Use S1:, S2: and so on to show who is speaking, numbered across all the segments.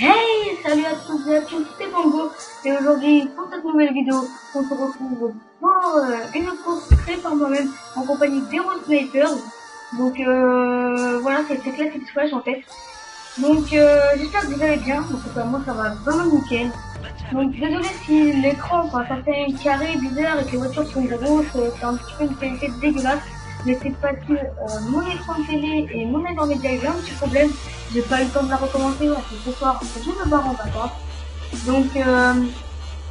S1: Hey, salut à tous et à tous, c'est Bongo et aujourd'hui pour cette nouvelle vidéo on se retrouve pour une course créée par moi-même en compagnie d'Hero Snipers. Donc voilà, c'est Classic Squash en fait. Donc j'espère que vous allez bien, en tout cas moi ça va vraiment nickel. Donc désolé si l'écran, ça fait un carré bizarre et que les voitures sont grosses, c'est un petit peu une qualité dégueulasse. Mais c'est parce que mon écran de télé et mon aide en média eu un petit problème. J'ai pas eu le temps de la recommencer parce que ce soir je me barre en vacances. Donc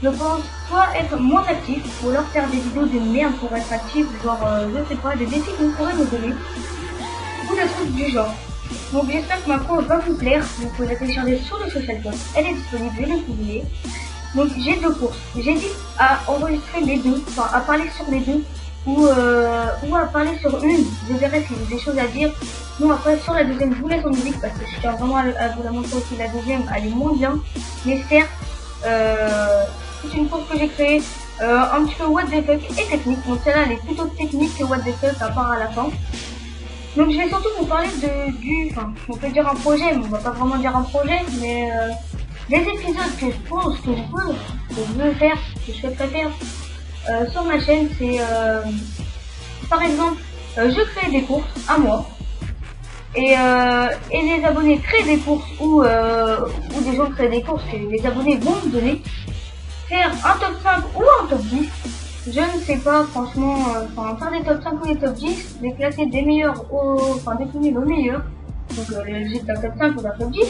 S1: je pense soit être moins actif ou alors faire des vidéos de merde pour être actif, genre je sais pas, des défis que vous pourrez me donner ou des trucs du genre. Donc j'espère que ma course va vous plaire. Vous pouvez la télécharger sur le social club, elle est disponible, je l'ai publiée. Donc j'ai deux courses. J'hésite à enregistrer les deux, enfin à parler sur les deux ou à parler sur une. Je verrai si j'ai des choses à dire. Bon après sur la deuxième je vous laisse en musique parce que je tiens vraiment à vous la montrer aussi. La deuxième elle est moins bien, mais certes c'est une course que j'ai créée un petit peu what the fuck et technique. Donc celle-là elle est plutôt technique que what the fuck à part à la fin. Donc je vais surtout vous parler enfin on peut dire un projet, mais on va pas vraiment dire un projet, mais des épisodes que je pense que je veux faire, que je souhaiterais faire sur ma chaîne, c'est par exemple je crée des courses à moi et les abonnés créent des courses ou des gens créent des courses que les abonnés vont me donner, faire un top 5 ou un top 10. Je ne sais pas franchement, faire des top 5 ou des top 10, les classer des meilleurs des plus nuls aux meilleurs, donc j'ai un top 5 ou un top 10.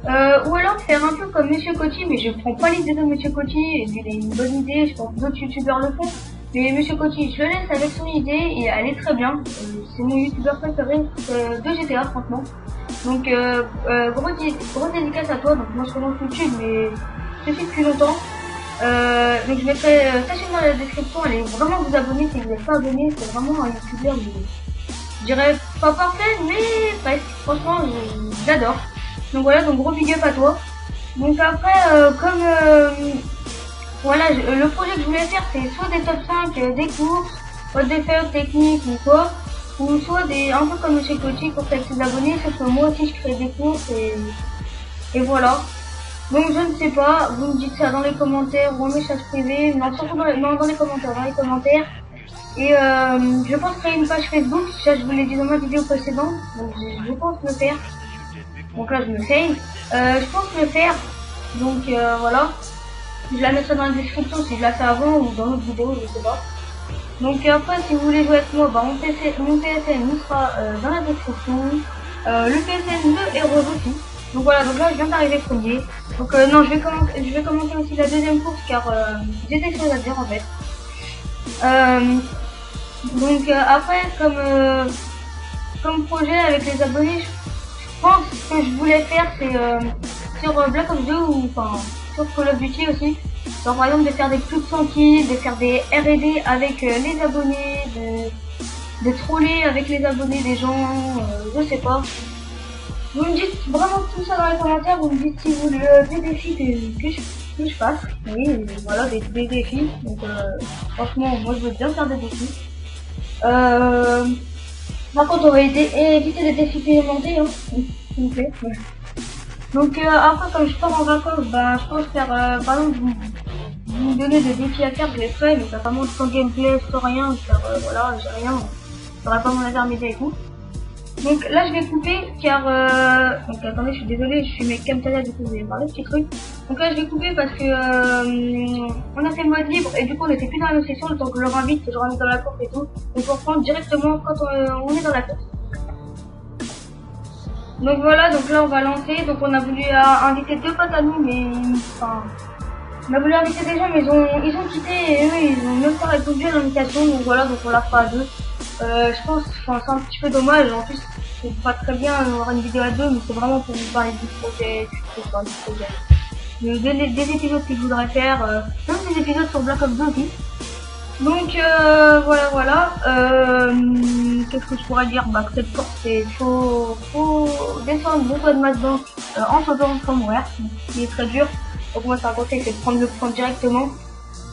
S1: Ou alors faire un peu comme Monsieur Coty, mais je prends pas l'idée de Monsieur Coty, il a une bonne idée, je pense que d'autres youtubeurs le font. Mais Monsieur Coty, je le laisse avec son idée et elle est très bien. C'est mon youtubeur préféré de GTA franchement. Donc gros dédicace à toi, donc moi je commence YouTube mais je te suis depuis longtemps. Donc je mettrai ta chaîne dans la description, allez vraiment vous abonner si vous n'êtes pas abonné, c'est vraiment un youtubeur, je dirais pas parfait mais presque, franchement j'adore. Donc voilà, donc gros big up à toi. Donc après, voilà, le projet que je voulais faire, c'est soit des top 5 des courses, soit des faits techniques ou quoi, ou soit un peu comme chez Coty, course avec ses abonnés, sauf que moi aussi je crée des courses et voilà. Donc je ne sais pas, vous me dites ça dans les commentaires ou en message privé, non surtout dans les commentaires, Et je pense créer une page Facebook, ça je vous l'ai dit dans ma vidéo précédente, donc je pense le faire. Donc là je me fais, je pense le faire, donc voilà, je la mettrai dans la description si je la fais avant ou dans l'autre vidéo, je sais pas. Donc après si vous voulez jouer avec moi, mon PSN sera dans la description, le PSN de Hero aussi. Donc voilà, donc là je viens d'arriver premier, donc non je vais commenter aussi la deuxième course car j'ai des choses à dire en fait. Donc après comme projet avec les abonnés, je pense que je voulais faire c'est sur Black Ops 2 ou sur Call of Duty aussi. Genre par exemple de faire des plus de 100 kills, de faire des R&D avec les abonnés, de troller avec les abonnés des gens, je sais pas. Vous me dites vraiment tout ça dans les commentaires, vous me dites si vous voulez des défis que je fasse. Oui, voilà, des défis. Donc franchement, moi je veux bien faire des défis. Par contre, on va éviter les défis paymentés, hein, s'il vous plaît. Ouais. Donc après, comme je pars en vacances, je pense faire, par exemple, vous me donnez des défis à faire, je les ferai, mais ça vraiment sans gameplay, sans rien, car voilà, j'ai rien, j'aurai pas mon intermédiaire et tout. Donc là je vais couper car donc attendez, je suis désolée, je suis mes Camtasia, du coup vous allez me parler de petits trucs. Donc là je vais couper parce que on a fait le mode libre et du coup on était plus dans la même session, le temps que je leur invite, que je ramène dans la course et tout. Donc on reprend directement quand on est dans la course. Donc voilà, donc là on va lancer, donc on a voulu inviter deux potes à nous, mais on a voulu inviter des gens mais ils ont quitté et eux ils ont même pas répondu à l'invitation, donc voilà, donc on la fera à deux. Je pense, c'est un petit peu dommage, en plus c'est pas très bien d'avoir une vidéo à deux, mais c'est vraiment pour vous parler du projet, des épisodes que je voudrais faire, même des épisodes sur Black Ops 2 aussi. Donc voilà, qu'est-ce que je pourrais dire, que cette course c'est faut descendre beaucoup de masse banque en sautant comme ouais, ce qui est très dur. Donc moi c'est un conseil, c'est de prendre le point directement,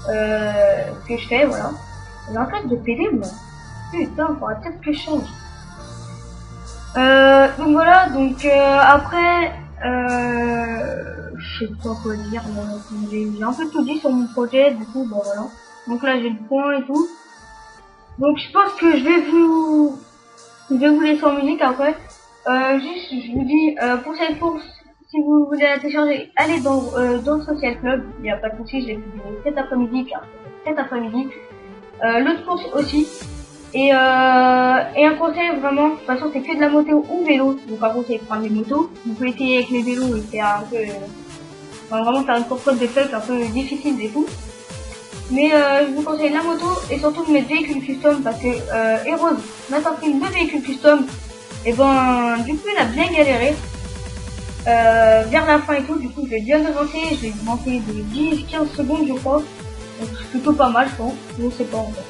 S1: ce que je fais, voilà. J'ai en fait de pédé moi. Putain, faudrait peut-être que je change. Donc voilà, donc après je sais pas quoi dire. J'ai un peu tout dit sur mon projet, du coup, bon voilà. Donc là, j'ai le point et tout. Donc je pense que je vais vous laisser en musique après. Juste, je vous dis, pour cette course, si vous voulez la télécharger, allez dans le Social Club. Il n'y a pas de souci, je l'ai publié cet après-midi, car cet après-midi. L'autre course aussi. Et un conseil vraiment, de toute façon c'est que de la moto ou vélo, donc par contre c'est prendre les motos. Vous pouvez essayer avec les vélos et faire un peu, enfin, vraiment faire une course de feuilles un peu difficile et tout. Mais je vous conseille la moto et surtout de mettre véhicule custom parce que Heroes m'a sorti une véhicule custom. Et ben du coup il a bien galéré vers la fin et tout, du coup je vais bien devancer, je vais manquer de 10-15 secondes je crois. Donc c'est plutôt pas mal je pense, je sais pas en fait.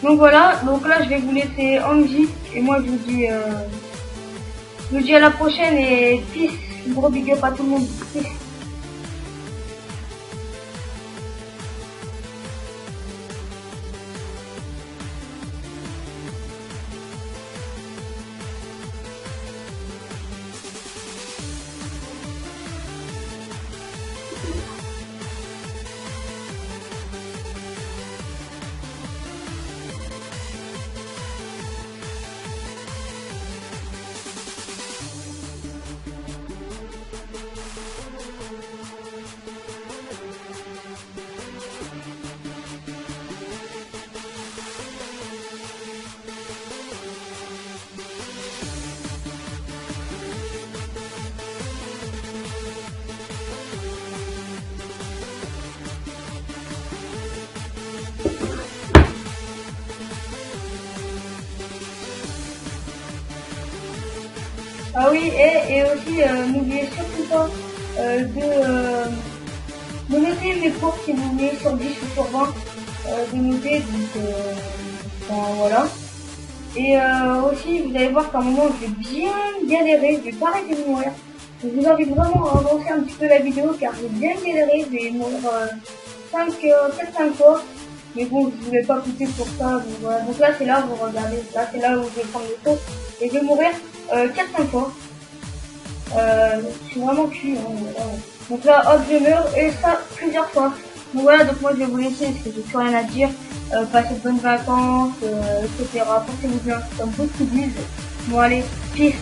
S1: Donc voilà, donc là je vais vous laisser en musique et moi je vous dis à la prochaine et peace, gros big up à tout le monde. Peace. Ah oui, et aussi n'oubliez surtout pas de noter mes cours si vous voulez sur 10 ou sur 20, de noter, donc enfin, voilà. Et aussi, vous allez voir qu'à un moment, je vais bien galérer, je vais pas arrêter de mourir. Je vous invite vraiment à avancer un petit peu la vidéo car j'ai bien galéré, je vais mourir 4-5 fois. Mais bon, je voulais pas coûter pour ça, donc voilà. Donc là, c'est là, vous regardez, là, c'est là où je vais prendre le saut et je vais mourir 4-5 fois. Je suis vraiment cul, hein, voilà. Donc là, hop, je meurs et ça plusieurs fois. Donc voilà, donc moi je vais vous laisser parce que j'ai plus rien à dire. Passez de bonnes vacances, etc. Portez-vous bien, comme beaucoup disent. Bon allez, peace.